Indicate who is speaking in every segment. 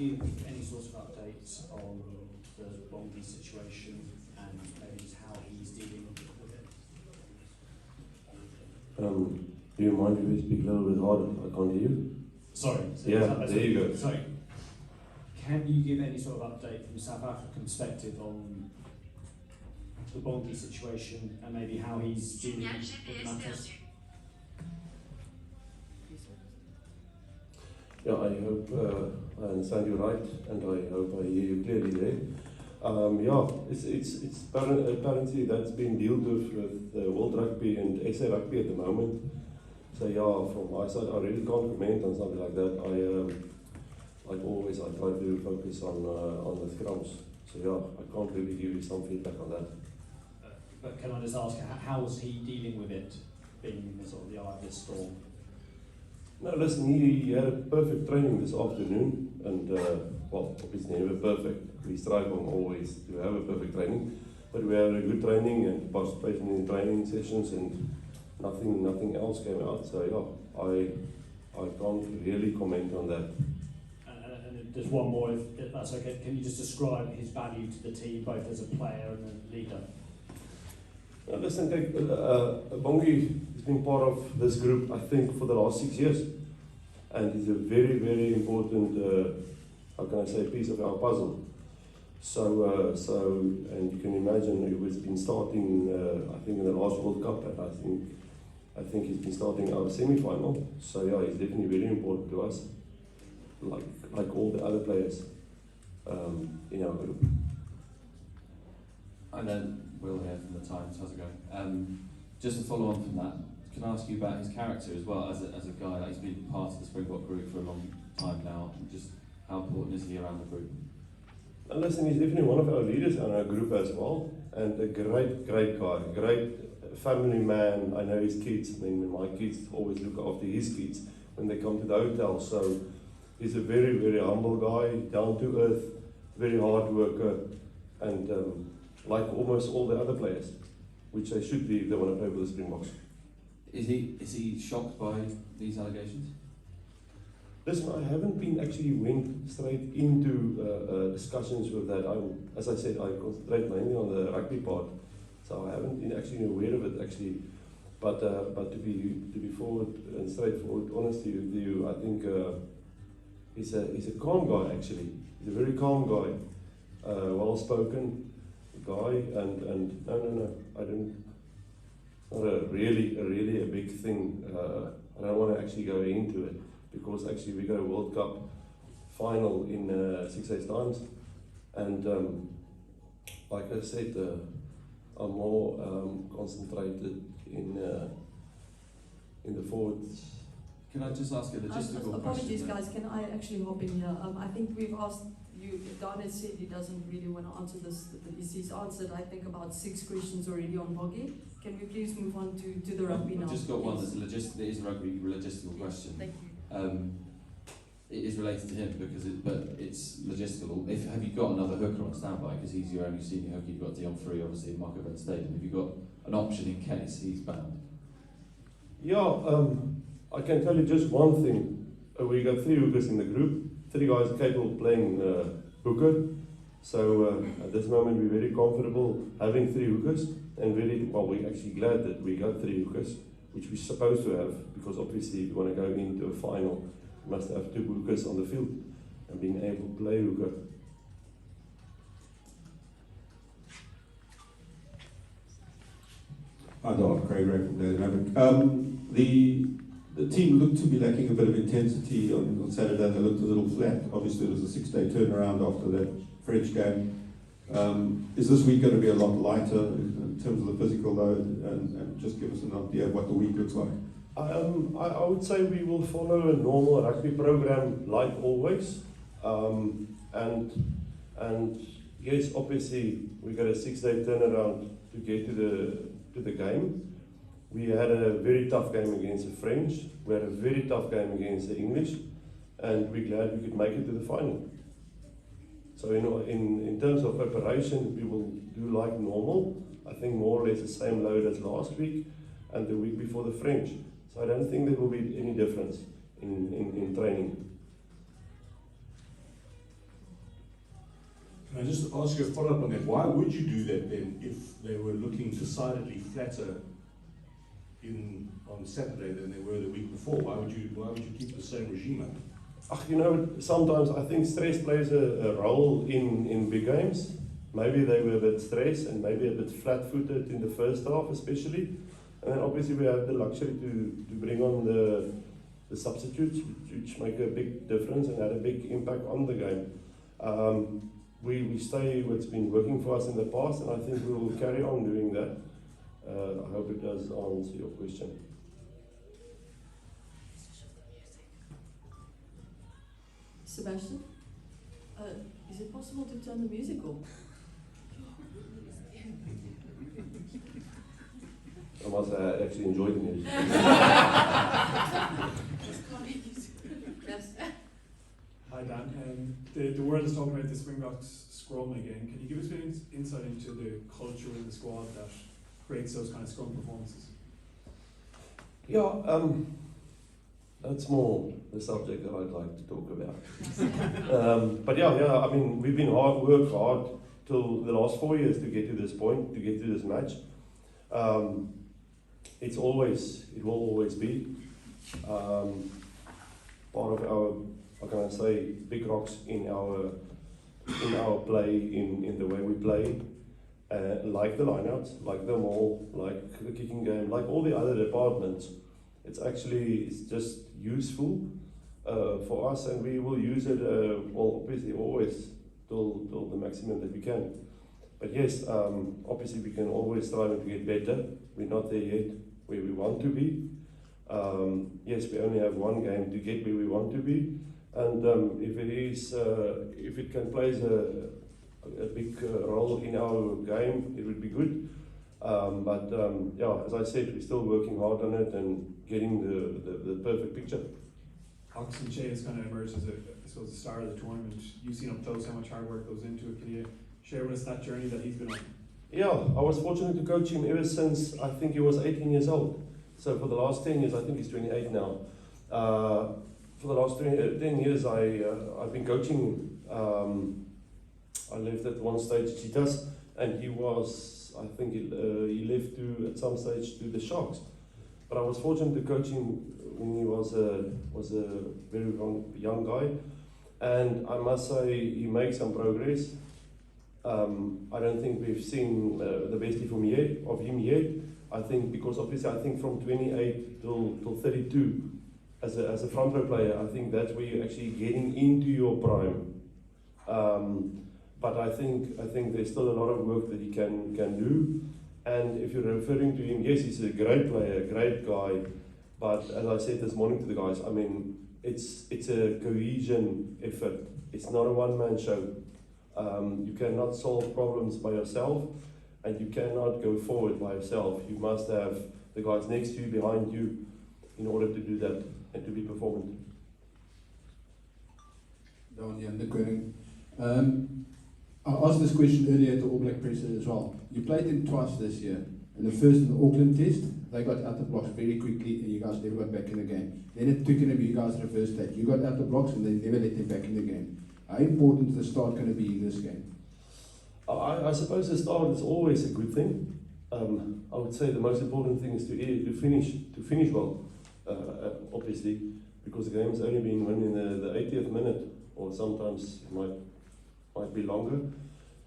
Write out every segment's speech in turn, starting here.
Speaker 1: give any sort of updates on the Mbonambi situation and maybe just how he's dealing with it?
Speaker 2: Do you mind if we speak a little bit harder? I can't hear you.
Speaker 1: Sorry.
Speaker 2: There you go.
Speaker 1: Sorry. Can you give any sort of update from a South African perspective on the Mbonambi situation and maybe how he's dealing with the matters?
Speaker 2: Yeah, I hope I understand you right, and I hope I hear you clearly there. Yeah, it's apparently that's been dealt with World Rugby and SA Rugby at the moment. So yeah, from my side, I really can't comment on something like that. Like always, I try to focus on the scrums. So yeah, I can't really give you some feedback on that.
Speaker 1: But can I just ask, how was he dealing with it, being in sort of the eye of this storm?
Speaker 2: No, listen, he had a perfect training this afternoon, and well, it's never perfect. We strive on always to have a perfect training, but we had a good training and participation in training sessions, and nothing else came out. So yeah, I can't really comment on that.
Speaker 1: And there's one more, if that's okay. Can you just describe his value to the team, both as a player and a leader?
Speaker 2: Now listen, Bongi has been part of this group, I think, for the last 6 years, and he's a very, very important, how can I say, piece of our puzzle. So, and you can imagine he has been starting, I think, in the last World Cup, and I think he's been starting our semi-final. So yeah, he's definitely very important to us, like all the other players in our group.
Speaker 3: I know Will here from the Times. How's it going? Just to follow on from that, can I ask you about his character as well, as a guy that he's been part of the Springbok group for a long time now, and just how important is he around the group?
Speaker 2: And listen, he's definitely one of our leaders in our group as well, and a great guy, great family man. I know his kids. I mean, my kids always look after his kids when they come to the hotel. So he's a very, very humble guy, down to earth, very hard worker, and like almost all the other players, which they should be if they want to play with the Springboks.
Speaker 3: Is he shocked by these allegations?
Speaker 2: Listen, I haven't been actually went straight into discussions with that. As I said, I concentrate mainly on the rugby part, so I haven't been actually aware of it actually. But to be forward and straightforward, honestly with you, I think he's a calm guy actually. He's a very calm guy, well spoken guy, and no, I don't. Not a really a big thing. I don't want to actually go into it because actually we got a World Cup final in 6 days times, and like I said, I'm more concentrated in the forwards.
Speaker 3: Can I just ask a logistical
Speaker 4: apologies,
Speaker 3: question?
Speaker 4: guys. Can I actually hop in here? I think we've asked you. Daan has said he doesn't really want to answer this. He's answered, I think, about 6 questions already on Boggy. Can we please move on to the rugby now?
Speaker 3: I've just got
Speaker 4: please?
Speaker 3: one that's it is a rugby logistical question.
Speaker 4: Thank you.
Speaker 3: It is related to him but it's logistical. Have you got another hooker on standby? Because he's your only senior hooker. You've got Dion Free, obviously, in Marco Van Stadium. Have you got an option in case he's banned? Yeah,
Speaker 2: I can tell you just one thing. We got 3 hookers in the group, 3 guys capable of playing hooker. So at this moment we're very comfortable having 3 hookers, and we're actually glad that we got 3 hookers, which we're supposed to have, because obviously if you want to go into a final, you must have 2 hookers on the field, and being able to play hooker.
Speaker 5: Hi, Daan, Craig Ray from Daan. The team looked to be lacking a bit of intensity on Saturday. They looked a little flat. Obviously, it was a 6-day turnaround after that French game. Is this week going to be a lot lighter in terms of the physical load? And just give us an idea of what the week looks like.
Speaker 2: I would say we will follow a normal rugby program like always. And yes, obviously, we got a 6-day turnaround to get to the game. We had a very tough game against the French. We had a very tough game against the English, and we're glad we could make it to the final. So in terms of preparation, we will do like normal. I think more or less the same load as last week and the week before the French. So I don't think there will be any difference in training.
Speaker 6: Can I just ask you a follow-up on that? Why would you do that then if they were looking decidedly flatter on Saturday than they were the week before? Why would you keep the same regime up?
Speaker 2: You know, sometimes I think stress plays a role in big games. Maybe they were a bit stressed and maybe a bit flat-footed in the first half especially. And then obviously we have the luxury to bring on the substitutes, which make a big difference and had a big impact on the game. We stay what's been working for us in the past, and I think we will carry on doing that. I hope it does answer your question.
Speaker 4: Sebastian, is it possible to turn the music off?
Speaker 2: I must say I actually enjoyed the music.
Speaker 4: Yes.
Speaker 7: Hi Dan, the world is talking about the Springboks scrum again. Can you give us an insight into the culture in the squad that creates those kind of scrum performances?
Speaker 2: Yeah, that's more the subject that I'd like to talk about. But yeah, I mean, we've been worked hard till the last 4 years to get to this point, to get to this match. It will always be part of our, how can I say, big rocks in our play, in the way we play, like the lineouts, like the maul, like the kicking game, like all the other departments. It's just useful for us, and we will use it, well, obviously always till the maximum that we can. But yes, obviously we can always strive to get better. We're not there yet where we want to be. Yes, we only have one game to get where we want to be, and if it can play a big role in our game, it would be good. Yeah, as I said, we're still working hard on it and getting the perfect picture.
Speaker 7: Oxen Che has kind of emerged as the star of the tournament. You've seen up close how much hard work goes into it. Can you share with us that journey that he's been on?
Speaker 2: Yeah, I was fortunate to coach him ever since I think he was 18 years old. So for the last 10 years, I think he's 28 now. For the last 10 years, I've been coaching him. I left at one stage Cheetahs, and he was, I think he left at some stage to the Sharks. But I was fortunate to coach him when he was a very young guy, and I must say he makes some progress. I don't think we've seen the best of him yet. I think because obviously I think from 28 till 32 as a front row player, I think that's where you're actually getting into your prime. But I think there's still a lot of work that he can do. And if you're referring to him, yes, he's a great player, great guy. But as I said this morning to the guys, I mean, it's a cohesion effort. It's not a one-man show. You cannot solve problems by yourself, and you cannot go forward by yourself. You must have the guys next to you, behind you, in order to do that and to be performant.
Speaker 8: Daan Human. I asked this question earlier at the All Black Press as well. You played them twice this year. In the first, in the Auckland test, they got out the blocks very quickly and you guys never got back in the game. Then at Twickenham, you guys reversed that. You got out the blocks and they never let them back in the game. How important is the start going to be in this game?
Speaker 2: I suppose the start is always a good thing. I would say the most important thing is to finish well, obviously, because the game's only been won in the 80th minute, or sometimes it might be longer.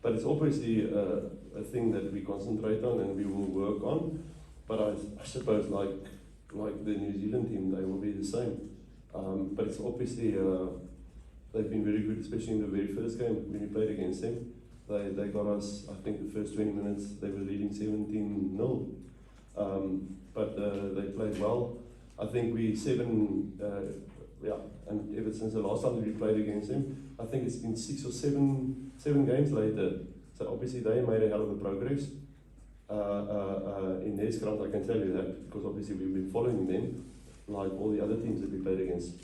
Speaker 2: But it's obviously a thing that we concentrate on and we will work on. But I suppose like the New Zealand team, they will be the same. But it's obviously they've been very good, especially in the very first game when we played against them. They got us, I think the first 20 minutes they were leading 17-0. But they played well. I think and ever since the last time that we played against them, I think it's been 6 or 7 games later. So obviously they made a hell of a progress in their scrum, I can tell you that, because obviously we've been following them like all the other teams that we played against.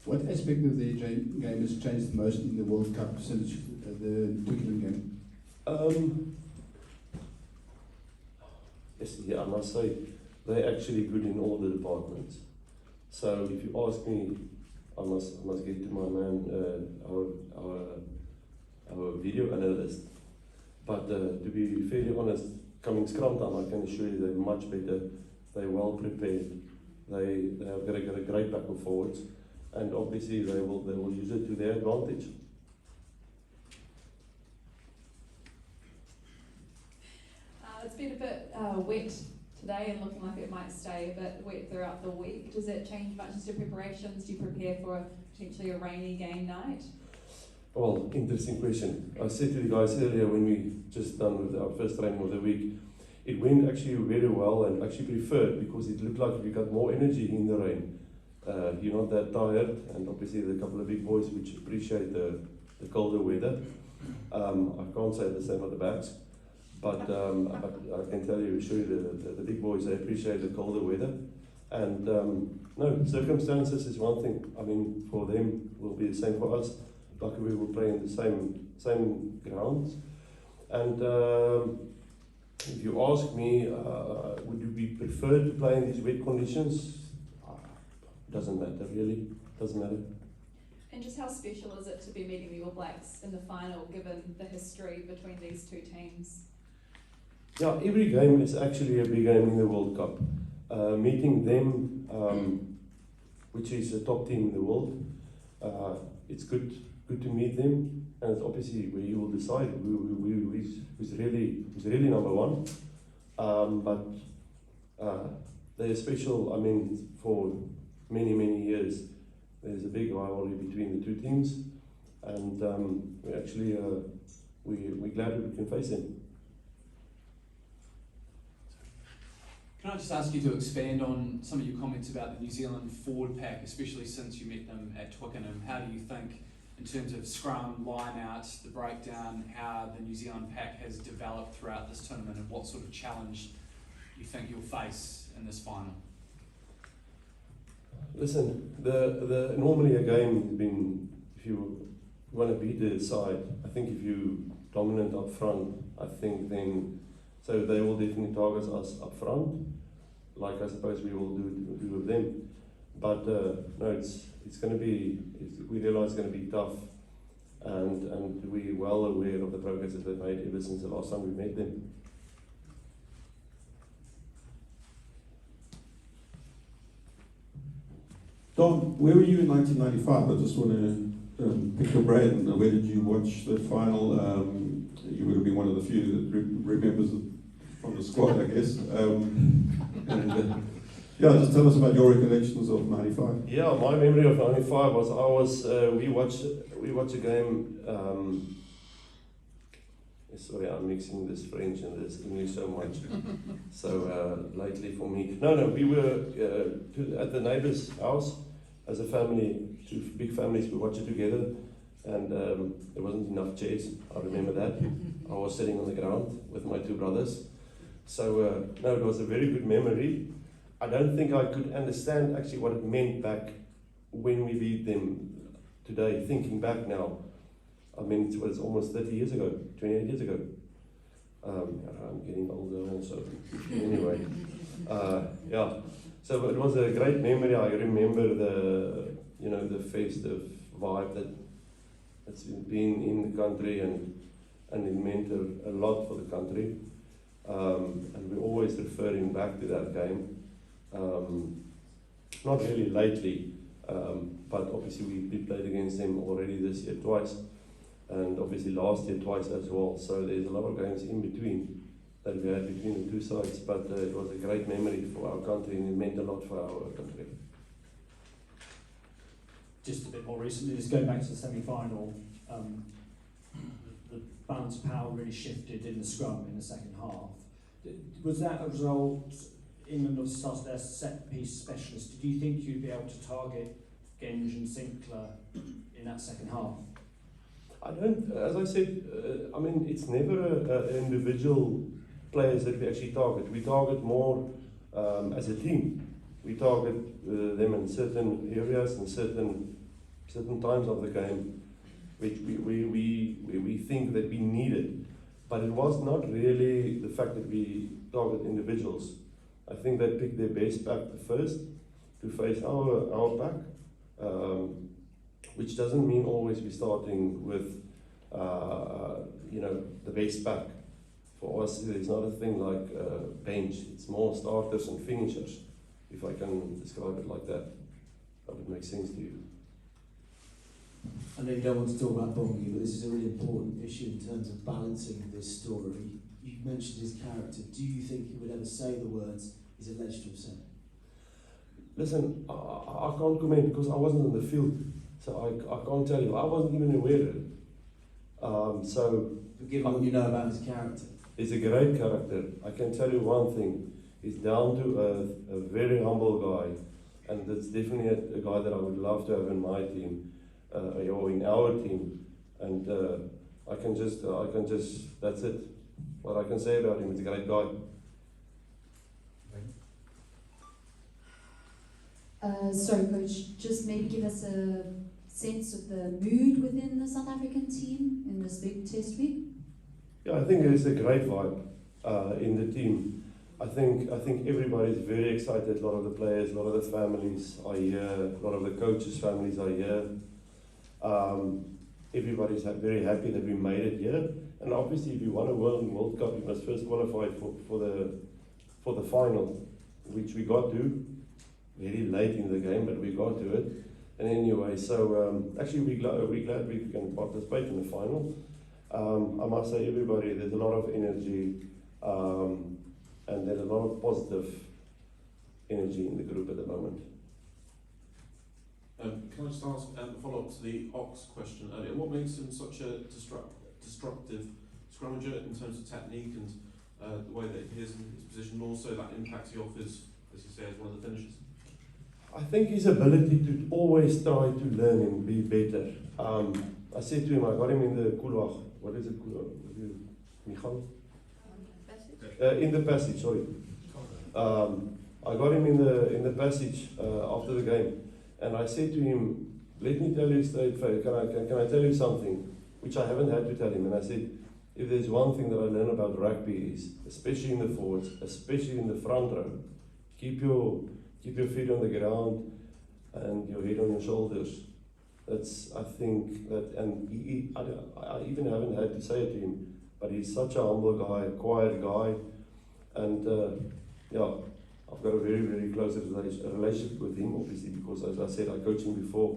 Speaker 8: What aspect of their game has changed the most in the World Cup since the Twickenham game?
Speaker 2: Yes, yeah, I must say, they're actually good in all the departments. So if you ask me, I must get to my man, our video analyst. But to be fairly honest, coming scrum time, I can assure you they're much better. They're well prepared. They have got a great back and forwards, and obviously they will use it to their advantage.
Speaker 9: It's been a bit wet today and looking like it might stay a bit wet throughout the week. Does it change much into preparations? Do you prepare for potentially a rainy game night?
Speaker 2: Well, interesting question. I said to the guys earlier when we just done with our first training of the week, it went actually very well and actually preferred because it looked like we got more energy in the rain. You're not that tired, and obviously there are a couple of big boys which appreciate the colder weather. I can't say the same for the backs, but I can tell you, assure you, the big boys, they appreciate the colder weather. And no, circumstances is one thing. I mean, for them will be the same for us. Like we will play in the same grounds. And if you ask me, would you be preferred to play in these wet conditions? Doesn't matter really. Doesn't matter.
Speaker 9: And just how special is it to be meeting the All Blacks in the final, given the history between these two teams?
Speaker 2: Yeah, every game is actually a big game in the World Cup. Meeting them, which is a top team in the world, it's good to meet them, and it's obviously where you will decide who's really number one. But they're special. I mean, for many years, there's a big rivalry between the two teams, and we actually we're glad that we can face them.
Speaker 10: Can I just ask you to expand on some of your comments about the New Zealand forward pack, especially since you met them at Twickenham? How do you think, in terms of scrum, line-out, the breakdown, how the New Zealand pack has developed throughout this tournament, and what sort of challenge you think you'll face in this final?
Speaker 2: Listen, normally a game has been, if you want to beat the side, I think if you dominant up front, I think then, so they will definitely target us up front, like I suppose we will do with them. But no, it's going to be, we realise it's going to be tough, and we're well aware of the progress that they've made ever since the last time we met them.
Speaker 5: Daan, where were you in 1995? I just want to pick your brain. Where did you watch the final? You would have been one of the few that remembers it from the squad, I guess. Yeah, just tell us about your recollections of '95.
Speaker 2: Yeah, my memory of '95 was we watched a game. Sorry, I'm mixing this French and this English so much. So lately for me, no, we were at the neighbour's house as a family, two big families. We watched it together, and there wasn't enough chairs. I remember that. I was sitting on the ground with my two brothers. So no, it was a very good memory. I don't think I could understand actually what it meant back when we beat them today. Thinking back now, I mean, it was almost 30 years ago, 28 years ago. I'm getting older also. Anyway, yeah. So it was a great memory. I remember the festive vibe that's been in the country, and it meant a lot for the country. And we're always referring back to that game. Not really lately, but obviously we played against them already this year twice, and obviously last year twice as well. So there's a lot of games in between that we had between the two sides, but it was a great memory for our country, and it meant a lot for our country.
Speaker 1: Just a bit more recently, just going back to the semi-final, the balance of power really shifted in the scrum in the second half. Was that a result? England have started their set-piece specialist. Did you think you'd be able to target Geng and Sinkler in that second half?
Speaker 2: I don't, as I said, I mean, it's never individual players that we actually target. We target more as a team. We target them in certain areas and certain times of the game, which we think that we needed. But it was not really the fact that we target individuals. I think they picked their best back first to face our pack, which doesn't mean always we're starting with the best pack. For us, there's not a thing like bench. It's more starters and finishers, if I can describe it like that. That would make sense to you.
Speaker 11: I know you don't want to talk about Bongi, but this is a really important issue in terms of balancing this story. You mentioned his character. Do you think he would ever say the words he's alleged to have said?
Speaker 2: Listen, I can't comment because I wasn't in the field, so I can't tell you. I wasn't even aware of it.
Speaker 11: But given what you know about his character,
Speaker 2: he's a great character. I can tell you one thing. He's down to earth, a very humble guy, and that's definitely a guy that I would love to have in my team, or in our team. And I can just, that's it. What I can say about him, he's a great guy.
Speaker 12: Sorry, Coach, just maybe give us a sense of the mood within the South African team in this big test week?
Speaker 2: Yeah, I think there's a great vibe in the team. I think everybody's very excited. A lot of the players, a lot of the families are here. A lot of the coaches' families are here. Everybody's very happy that we made it here. And obviously, if you want to win World Cup, you must first qualify for the final, which we got to very late in the game, but we got to it. And anyway, so actually we're glad we can participate in the final. I must say, everybody, there's a lot of energy, and there's a lot of positive energy in the group at the moment.
Speaker 13: Can I just ask a follow-up to the Ox question earlier? What makes him such a destructive scrummager in terms of technique and the way that he is in his position, and also that impact he offers, as you say, as one of the finishers?
Speaker 2: I think his ability to always try to learn and be better. I said to him, I got him in the couloir. What is it, couloir? Michal? In the passage, sorry. I got him in the passage after the game, and I said to him, let me tell you straight face, can I tell you something which I haven't had to tell him? And I said, if there's one thing that I learned about rugby is, especially in the forwards, especially in the front row, keep your feet on the ground and your head on your shoulders. That's, I think, that, and I even haven't had to say it to him, but he's such a humble guy, a quiet guy, and yeah, I've got a very, very close relationship with him, obviously, because as I said, I coached him before,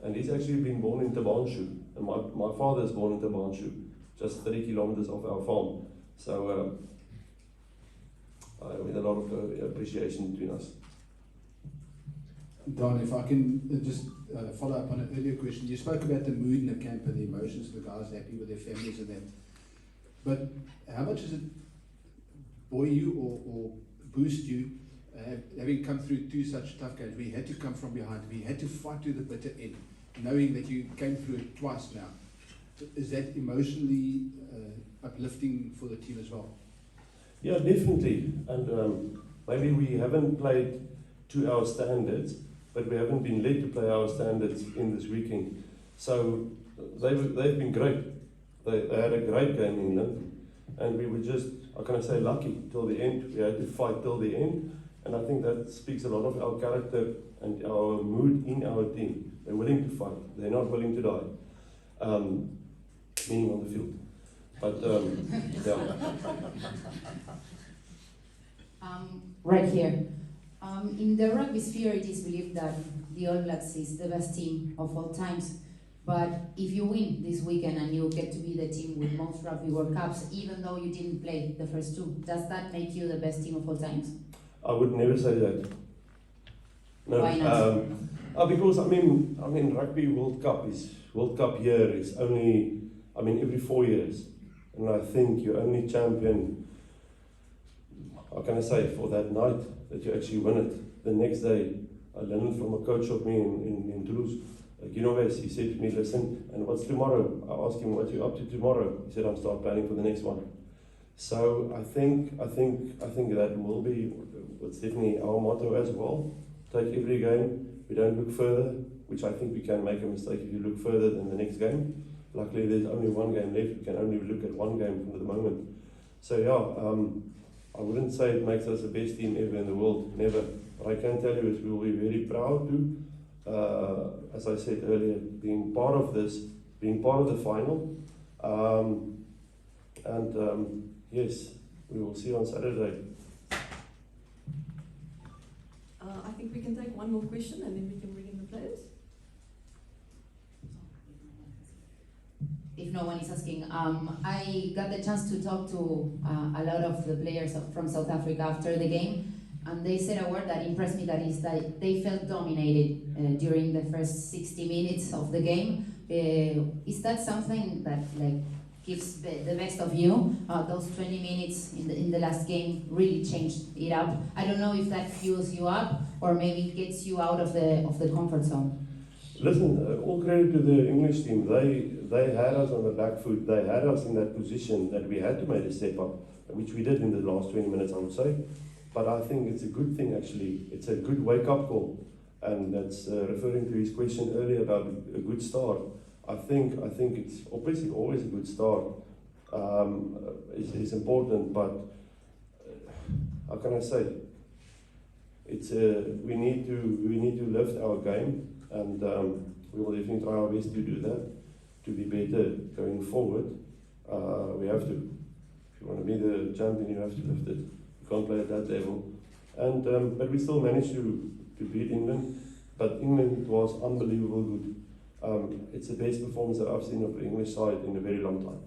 Speaker 2: and he's actually been born in Tabanshu, and my father is born in Tabanshu, just 30 kilometers off our farm, so with a lot of appreciation between us.
Speaker 8: Daan, if I can just follow up on an earlier question. You spoke about the mood in the camp and the emotions, the guys happy with their families and that. But how much does it buoy you or boost you, having come through two such tough games? We had to come from behind. We had to fight to the bitter end, knowing that you came through it twice now. Is that emotionally uplifting for the team as well?
Speaker 2: Yeah, definitely. And maybe we haven't played to our standards, but we haven't been led to play our standards in this weekend. So they've been great. They had a great game in England, and we were just, how can I say, lucky till the end. We had to fight till the end, and I think that speaks a lot of our character and our mood in our team. They're willing to fight. They're not willing to die, meaning on the field. But yeah.
Speaker 12: Right here. In the rugby sphere, it is believed that the All Blacks is the best team of all times. But if you win this weekend and you get to be the team with most Rugby World Cups, even though you didn't play the first two, does that make you the best team of all times?
Speaker 2: I would never say that. No.
Speaker 12: Why not?
Speaker 2: Because I mean, Rugby World Cup year is only, every 4 years, and I think you're only champion. How can I say, for that night that you actually win it. The next day, I learned from a coach of me in Toulouse, Guinoves. He said to me, listen, and what's tomorrow? I asked him, what are you up to tomorrow? He said, I'm start planning for the next one. So I think that will be, it's definitely our motto as well. Take every game, we don't look further, which I think we can make a mistake if you look further than the next game. Luckily, there's only one game left. We can only look at one game for the moment. So yeah, I wouldn't say it makes us the best team ever in the world, never. What I can tell you is we will be very proud to, as I said earlier, being part of this being part of the final. Yes, we will see on Saturday.
Speaker 4: I think we can take one more question and then we can bring in the players.
Speaker 12: If no one is asking, I got the chance to talk to a lot of the players from South Africa after the game, and they said a word that impressed me, that is that they felt dominated during the first 60 minutes of the game. Is that something that gives the best of you? Those 20 minutes in the last game really changed it up. I don't know if that fuels you up or maybe gets you out of the comfort zone.
Speaker 2: Listen, all credit to the English team. They had us on the back foot. They had us in that position that we had to make a step up, which we did in the last 20 minutes, I would say. But I think it's a good thing, actually. It's a good wake-up call. And that's referring to his question earlier about a good start. I think it's obviously always a good start. It's important, but how can I say? It's we need to lift our game. And we will definitely try our best to do that, to be better going forward. We have to. If you want to be the champion, you have to lift it. You can't play at that level. And but we still managed to beat England. But England was unbelievable good. It's the best performance that I've seen of the English side in a very long time.